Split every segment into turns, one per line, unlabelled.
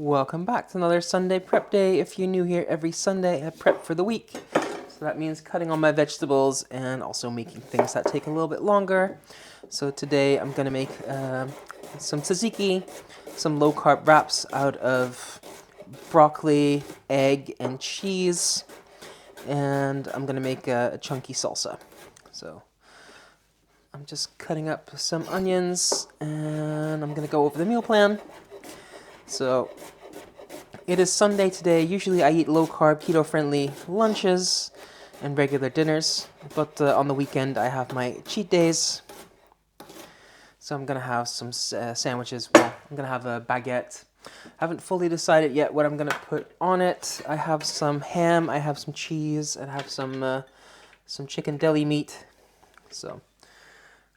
Welcome back to another Sunday prep day. If you're new here, every Sunday I prep for the week. So that means cutting all my vegetables and also making things that take a little bit longer. So today I'm going to make some tzatziki, some low-carb wraps out of broccoli, egg, and cheese. And I'm going to make a chunky salsa. So I'm just cutting up some onions and I'm going to go over the meal plan. So it is Sunday today. Usually I eat low-carb, keto-friendly lunches and regular dinners. But on the weekend I have my cheat days. So I'm going to have some sandwiches. Well, I'm going to have a baguette. I haven't fully decided yet what I'm going to put on it. I have some ham, I have some cheese, and I have some chicken deli meat. So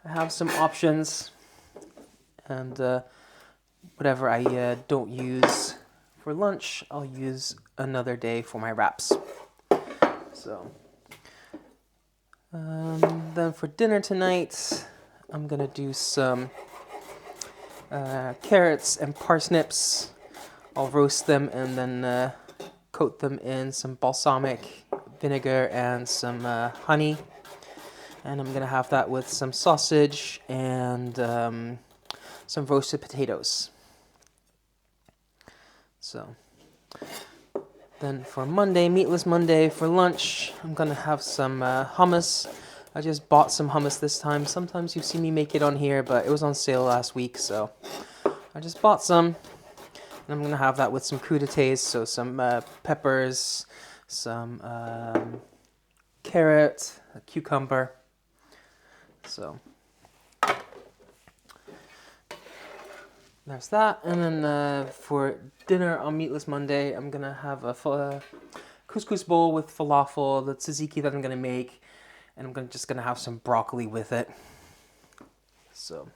I have some options. And whatever I don't use for lunch, I'll use another day for my wraps. So, then for dinner tonight, I'm gonna do some carrots and parsnips. I'll roast them and then coat them in some balsamic vinegar and some honey. And I'm gonna have that with some sausage and some roasted potatoes. So then for Monday, Meatless Monday, for lunch, I'm going to have some hummus. I just bought some hummus this time. Sometimes you see me make it on here, but it was on sale last week, so I just bought some. And I'm going to have that with some crudités, so some peppers, some carrot, a cucumber. So there's that. And then for dinner on Meatless Monday, I'm going to have a couscous bowl with falafel, the tzatziki that I'm going to make, and I'm just going to have some broccoli with it. So,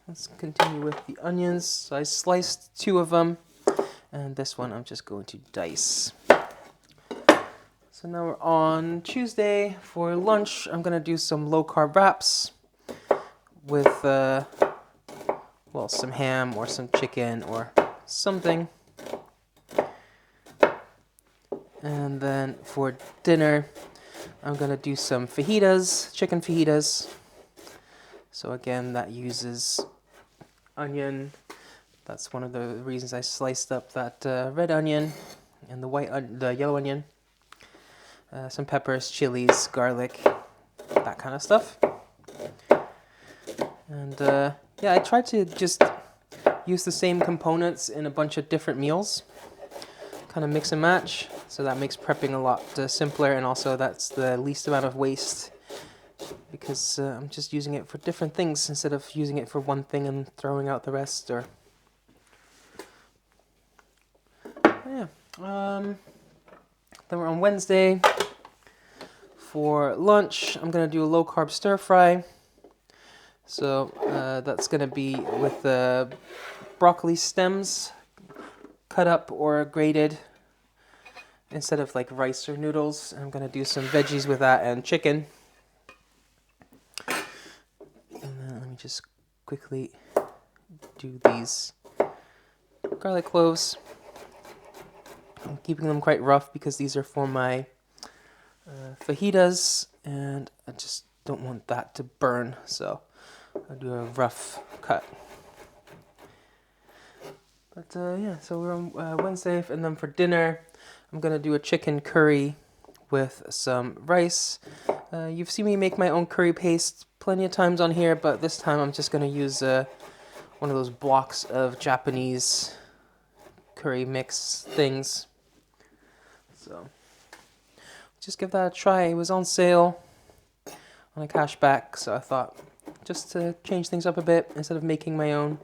let's continue with the onions. So I sliced 2 of them, and this one I'm just going to dice. So now we're on Tuesday. For lunch, I'm going to do some low-carb wraps with, well, some ham or some chicken or something. And then for dinner, I'm going to do some fajitas, chicken fajitas. So again, that uses onion. That's one of the reasons I sliced up that red onion and the yellow onion. Some peppers, chilies, garlic, that kind of stuff. And yeah, I tried to just use the same components in a bunch of different meals. Kind of mix and match, so that makes prepping a lot simpler, and also that's the least amount of waste because I'm just using it for different things instead of using it for one thing and throwing out the rest. Or yeah. Then we're on Wednesday. For lunch, I'm gonna do a low-carb stir fry. So that's gonna be with broccoli stems cut up or grated instead of like rice or noodles. I'm gonna do some veggies with that and chicken. And then let me just quickly do these garlic cloves. I'm keeping them quite rough because these are for my fajitas, and I just don't want that to burn, so I'll do a rough cut. But yeah, so we're on Wednesday, and then for dinner, I'm gonna do a chicken curry with some rice. You've seen me make my own curry paste plenty of times on here, but this time I'm just gonna use one of those blocks of Japanese curry mix things. So just give that a try. It was on sale on a cashback, so I thought just to change things up a bit instead of making my own,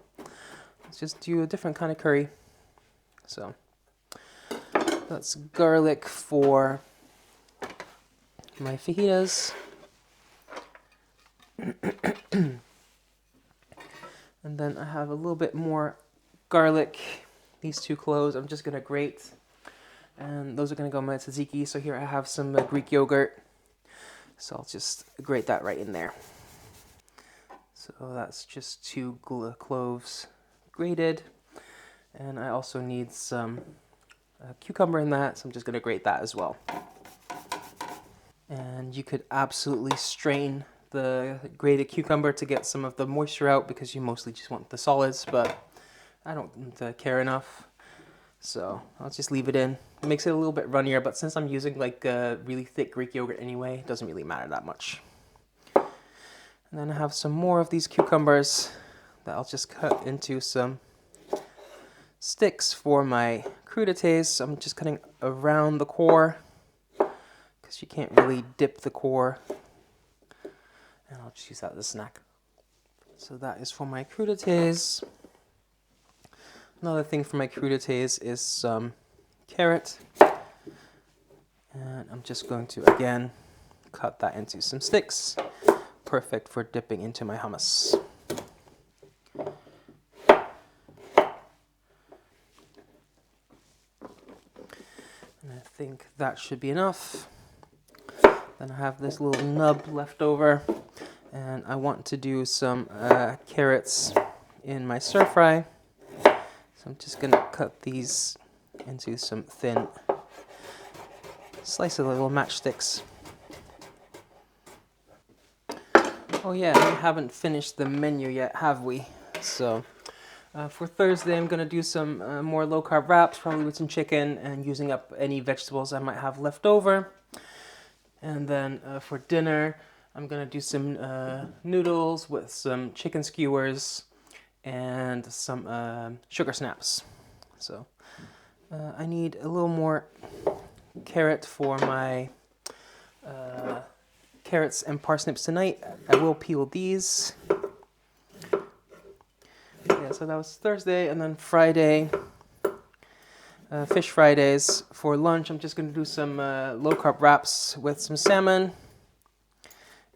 let's just do a different kind of curry. So that's garlic for my fajitas. And then I have a little bit more garlic. These 2 cloves I'm just going to grate. And those are going to go in my tzatziki. So here I have some Greek yogurt. So I'll just grate that right in there. So that's just 2 cloves grated. And I also need some cucumber in that, so I'm just going to grate that as well. And you could absolutely strain the grated cucumber to get some of the moisture out because you mostly just want the solids, but I don't care enough. So I'll just leave it in. It makes it a little bit runnier, but since I'm using like really thick Greek yogurt anyway, it doesn't really matter that much. And then I have some more of these cucumbers that I'll just cut into some sticks for my crudités. So I'm just cutting around the core because you can't really dip the core. And I'll just use that as a snack. So that is for my crudités. Another thing for my crudités is some carrot. And I'm just going to, again, cut that into some sticks. Perfect for dipping into my hummus. And I think that should be enough. Then I have this little nub left over. And I want to do some carrots in my stir fry. So I'm just going to cut these into some thin slices of little matchsticks. Oh yeah, we haven't finished the menu yet, have we? So for Thursday I'm going to do some more low-carb wraps, probably with some chicken and using up any vegetables I might have left over. And then for dinner I'm going to do some noodles with some chicken skewers and some sugar snaps. So I need a little more carrot for my carrots and parsnips tonight. I will peel these. Yeah, so that was Thursday, and then Friday, Fish Fridays. For lunch, I'm just going to do some low-carb wraps with some salmon.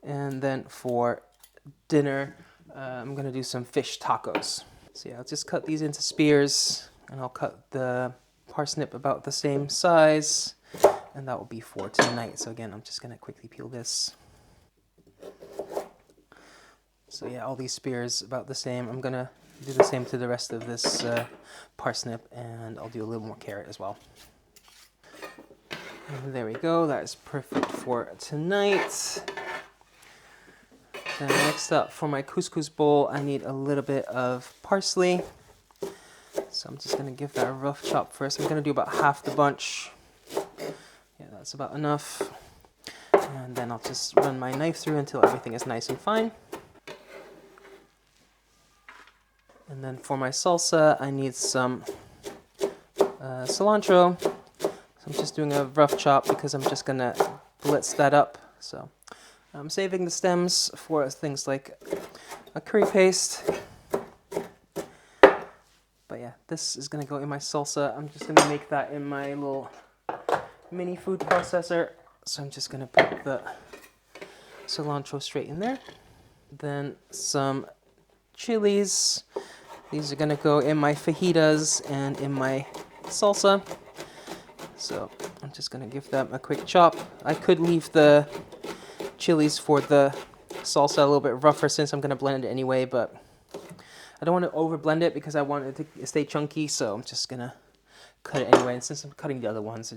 And then for dinner, I'm going to do some fish tacos. So yeah, I'll just cut these into spears, and I'll cut the parsnip about the same size. And that will be for tonight. So again, I'm just going to quickly peel this. So yeah, all these spears about the same. I'm going to do the same to the rest of this parsnip, and I'll do a little more carrot as well. And there we go. That is perfect for tonight. Then next up, for my couscous bowl, I need a little bit of parsley. So I'm just going to give that a rough chop first. I'm going to do about half the bunch. Yeah, that's about enough. And then I'll just run my knife through until everything is nice and fine. And then for my salsa, I need some cilantro. So I'm just doing a rough chop because I'm just going to blitz that up. So I'm saving the stems for things like a curry paste. But yeah, this is going to go in my salsa. I'm just going to make that in my little mini food processor. So I'm just going to put the cilantro straight in there. Then some chilies. These are going to go in my fajitas and in my salsa. So I'm just going to give them a quick chop. I could leave the chilies for the salsa a little bit rougher since I'm going to blend it anyway, but I don't want to over blend it because I want it to stay chunky, so I'm just going to cut it anyway. And since I'm cutting the other ones,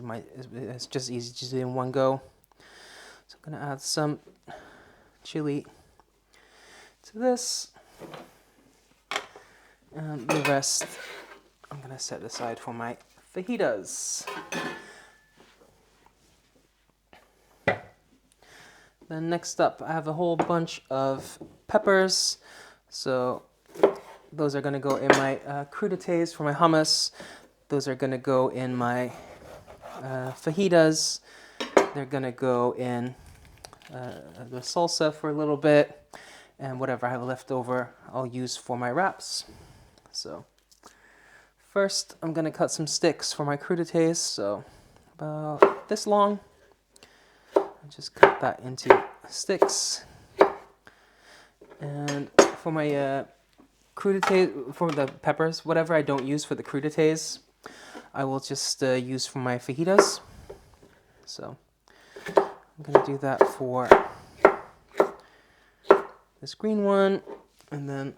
it's just easy to do in one go. So I'm going to add some chili to this. And the rest I'm going to set aside for my fajitas. Then next up, I have a whole bunch of peppers. So those are going to go in my crudités for my hummus. Those are going to go in my fajitas. They're going to go in the salsa for a little bit. And whatever I have left over, I'll use for my wraps. So first, I'm going to cut some sticks for my crudités. So about this long. I'll just cut that into sticks. And for my crudités, for the peppers, whatever I don't use for the crudités, I will just use for my fajitas. So I'm going to do that for this green one, and then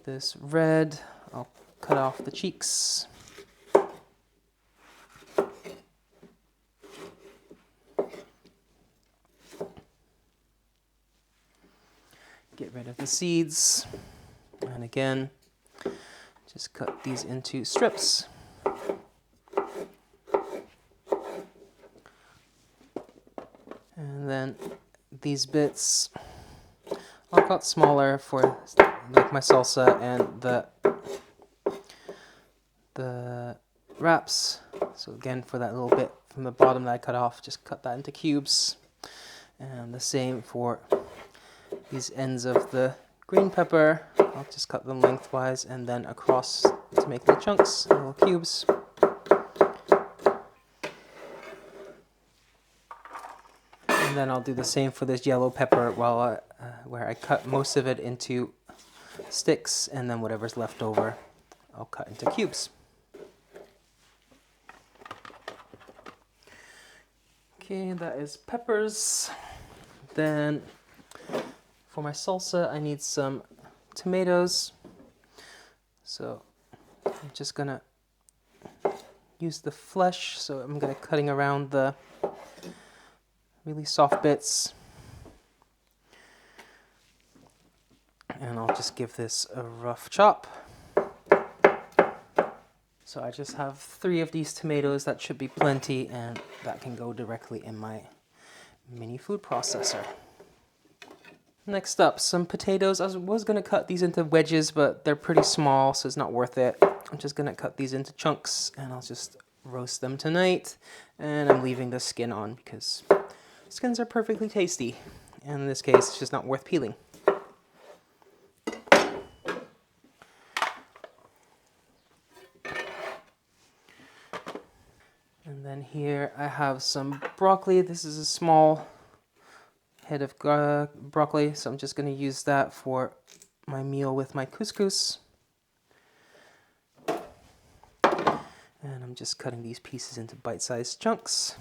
this red, I'll cut off the cheeks. Get rid of the seeds. And again, just cut these into strips. And then these bits I'll cut smaller for like my salsa and the wraps. So again, for that little bit from the bottom that I cut off, just cut that into cubes. And the same for these ends of the green pepper. I'll just cut them lengthwise and then across to make little chunks, little cubes. And then I'll do the same for this yellow pepper where I cut most of it into sticks, and then whatever's left over I'll cut into cubes. Okay, that is peppers. Then for my salsa, I need some tomatoes. So I'm just gonna use the flesh. So I'm gonna cutting around the really soft bits. And I'll just give this a rough chop. So I just have 3 of these tomatoes. That should be plenty, and that can go directly in my mini food processor. Next up, some potatoes. I was going to cut these into wedges, but they're pretty small, so it's not worth it. I'm just going to cut these into chunks, and I'll just roast them tonight. And I'm leaving the skin on because skins are perfectly tasty. And in this case, it's just not worth peeling. And then here I have some broccoli. This is a small head of broccoli, so I'm just going to use that for my meal with my couscous. And I'm just cutting these pieces into bite-sized chunks.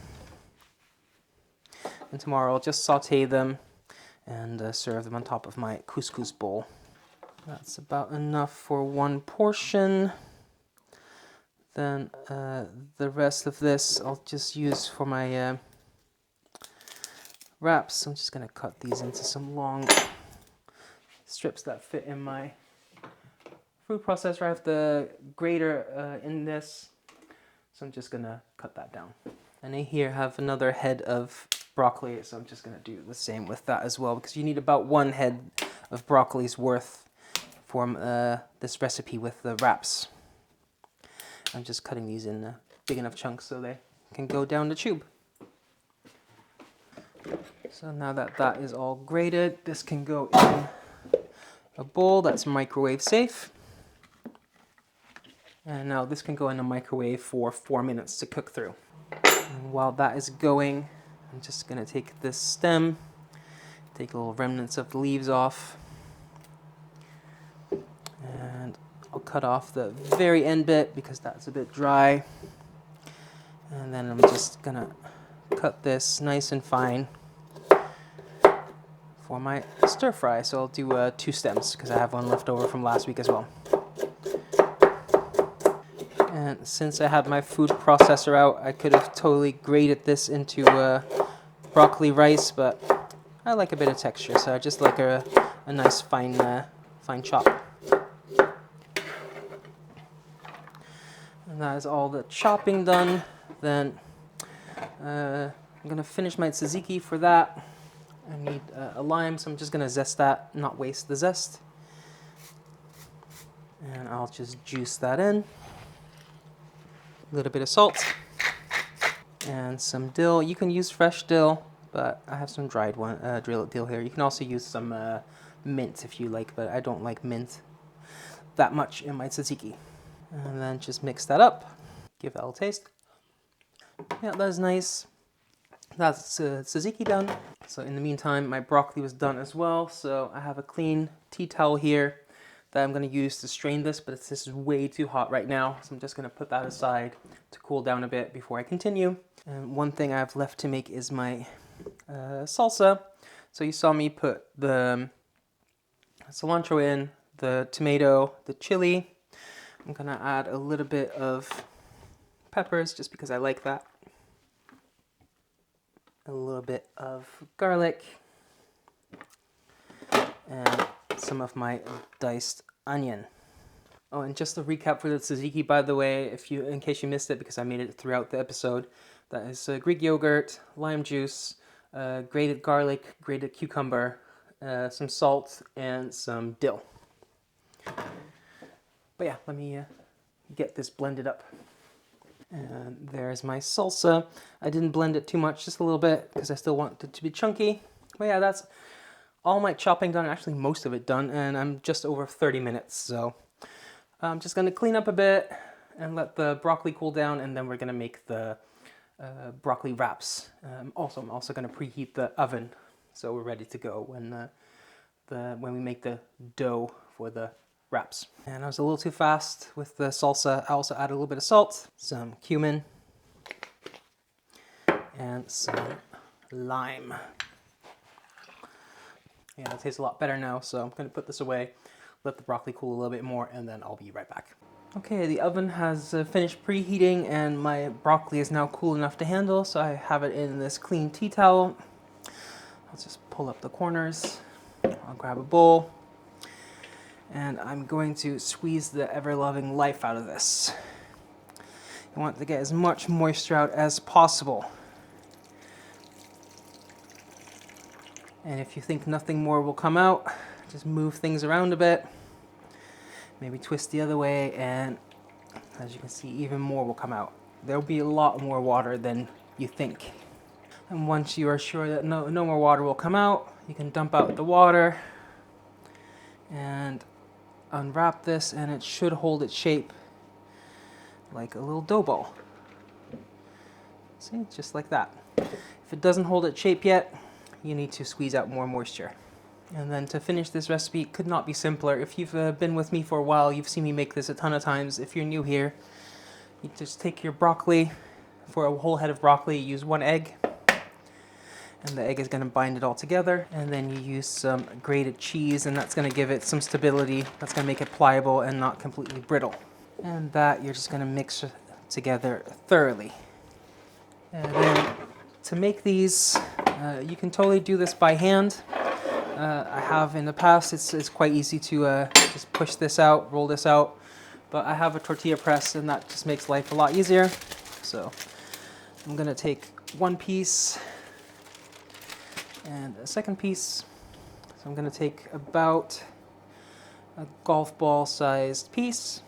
And tomorrow I'll just saute them and serve them on top of my couscous bowl. That's about enough for one portion. Then the rest of this I'll just use for my wraps. I'm just going to cut these into some long strips that fit in my food processor. I have the grater in this, so I'm just going to cut that down. And I here have another head of broccoli, so I'm just going to do the same with that as well, because you need about 1 head of broccoli's worth for this recipe with the wraps. I'm just cutting these in big enough chunks so they can go down the tube. So now that that is all grated, this can go in a bowl that's microwave safe. And now this can go in a microwave for 4 minutes to cook through. And while that is going, I'm just going to take this stem, take little remnants of the leaves off. And I'll cut off the very end bit because that's a bit dry. And then I'm just going to cut this nice and fine for my stir fry. So I'll do 2 stems because I have one left over from last week as well. And since I have my food processor out, I could have totally grated this into broccoli rice, but I like a bit of texture, so I just like a nice fine chop. And that is all the chopping done. Then I'm going to finish my tzatziki for that. I need a lime, so I'm just going to zest that, not waste the zest. And I'll just juice that in. A little bit of salt. And some dill. You can use fresh dill, but I have some dried dill here. You can also use some mint if you like, but I don't like mint that much in my tzatziki. And then just mix that up. Give that a little taste. Yeah, that's nice. That's tzatziki done. So in the meantime, my broccoli was done as well. So I have a clean tea towel here that I'm going to use to strain this, but this is way too hot right now. So I'm just going to put that aside to cool down a bit before I continue. And one thing I have left to make is my salsa. So you saw me put the cilantro in, the tomato, the chili. I'm gonna add a little bit of peppers just because I like that. A little bit of garlic. And some of my diced onion. Oh, and just a recap for the tzatziki, by the way, in case you missed it, because I made it throughout the episode. That is Greek yogurt, lime juice, grated garlic, grated cucumber, some salt, and some dill. But yeah, let me get this blended up. And there's my salsa. I didn't blend it too much, just a little bit, because I still want it to be chunky. But yeah, that's all my chopping done, actually most of it done, and I'm just over 30 minutes, so I'm just going to clean up a bit and let the broccoli cool down, and then we're going to make the broccoli wraps. I'm also going to preheat the oven, so we're ready to go when we make the dough for the wraps. And I was a little too fast with the salsa. I also added a little bit of salt, some cumin, and some lime. Yeah, it tastes a lot better now, so I'm going to put this away, let the broccoli cool a little bit more, and then I'll be right back. Okay, the oven has finished preheating, and my broccoli is now cool enough to handle, so I have it in this clean tea towel. I'll just pull up the corners. I'll grab a bowl, and I'm going to squeeze the ever-loving life out of this. You want to get as much moisture out as possible. And if you think nothing more will come out, just move things around a bit. Maybe twist the other way, and as you can see, even more will come out. There'll be a lot more water than you think. And once you are sure that no more water will come out, you can dump out the water and unwrap this, and it should hold its shape like a little dough ball. See, just like that. If it doesn't hold its shape yet, you need to squeeze out more moisture. And then to finish this recipe, it could not be simpler. If you've been with me for a while, you've seen me make this a ton of times. If you're new here, you just take your broccoli. For a whole head of broccoli, you use 1 egg. And the egg is going to bind it all together. And then you use some grated cheese, and that's going to give it some stability. That's going to make it pliable and not completely brittle. And that you're just going to mix together thoroughly. And then to make these, you can totally do this by hand. I have in the past. It's quite easy to just push this out, roll this out. But I have a tortilla press, and that just makes life a lot easier. So I'm going to take 1 piece and a second piece. So I'm going to take about a golf ball sized piece.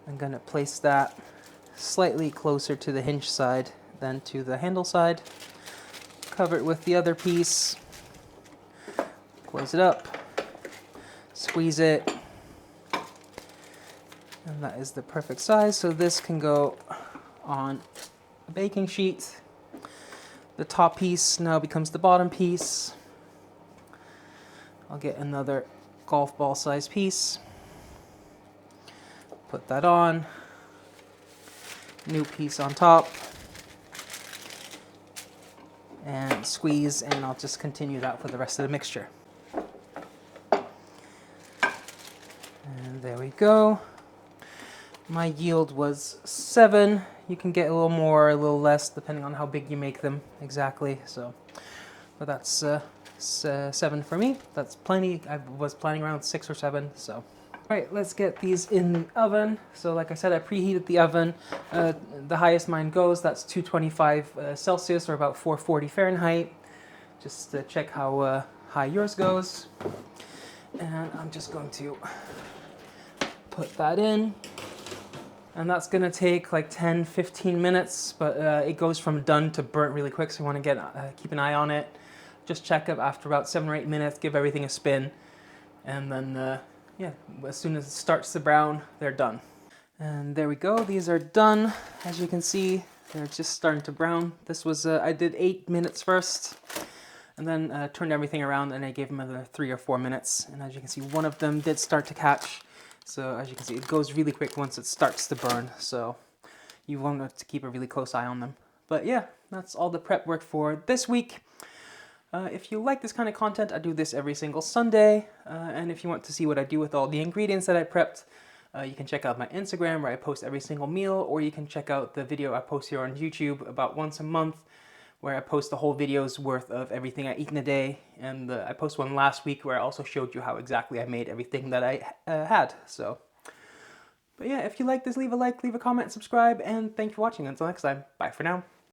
I'm going to place that slightly closer to the hinge side than to the handle side. Cover it with the other piece. Close it up. Squeeze it. And that is the perfect size. So this can go on a baking sheet. The top piece now becomes the bottom piece. I'll get another golf ball size piece. Put that on. New piece on top. And squeeze, and I'll just continue that for the rest of the mixture. And there we go. My yield was 7. You can get a little more, a little less, depending on how big you make them exactly. So, but that's 7 for me. That's plenty. I was planning around 6 or 7. So, all right, let's get these in the oven. So, like I said, I preheated the oven. The highest mine goes. That's 225 Celsius, or about 440 Fahrenheit. Just to check how high yours goes. And I'm just going to put that in. And that's going to take like 10-15 minutes, but it goes from done to burnt really quick, so you want to keep an eye on it. Just check it after about 7 or 8 minutes, give everything a spin, and then, yeah, as soon as it starts to brown, they're done. And there we go, these are done. As you can see, they're just starting to brown. This was, I did 8 minutes first, and then turned everything around, and I gave them another 3 or 4 minutes. And as you can see, one of them did start to catch. So as you can see, it goes really quick once it starts to burn, so you want to keep a really close eye on them. But yeah, that's all the prep work for this week. If you like this kind of content, I do this every single Sunday. And if you want to see what I do with all the ingredients that I prepped, you can check out my Instagram where I post every single meal, or you can check out the video I post here on YouTube about once a month where I post the whole video's worth of everything I eat in a day. And I posted one last week where I also showed you how exactly I made everything that I had. But yeah, if you like this, leave a like, leave a comment, subscribe, and thank you for watching. Until next time, bye for now.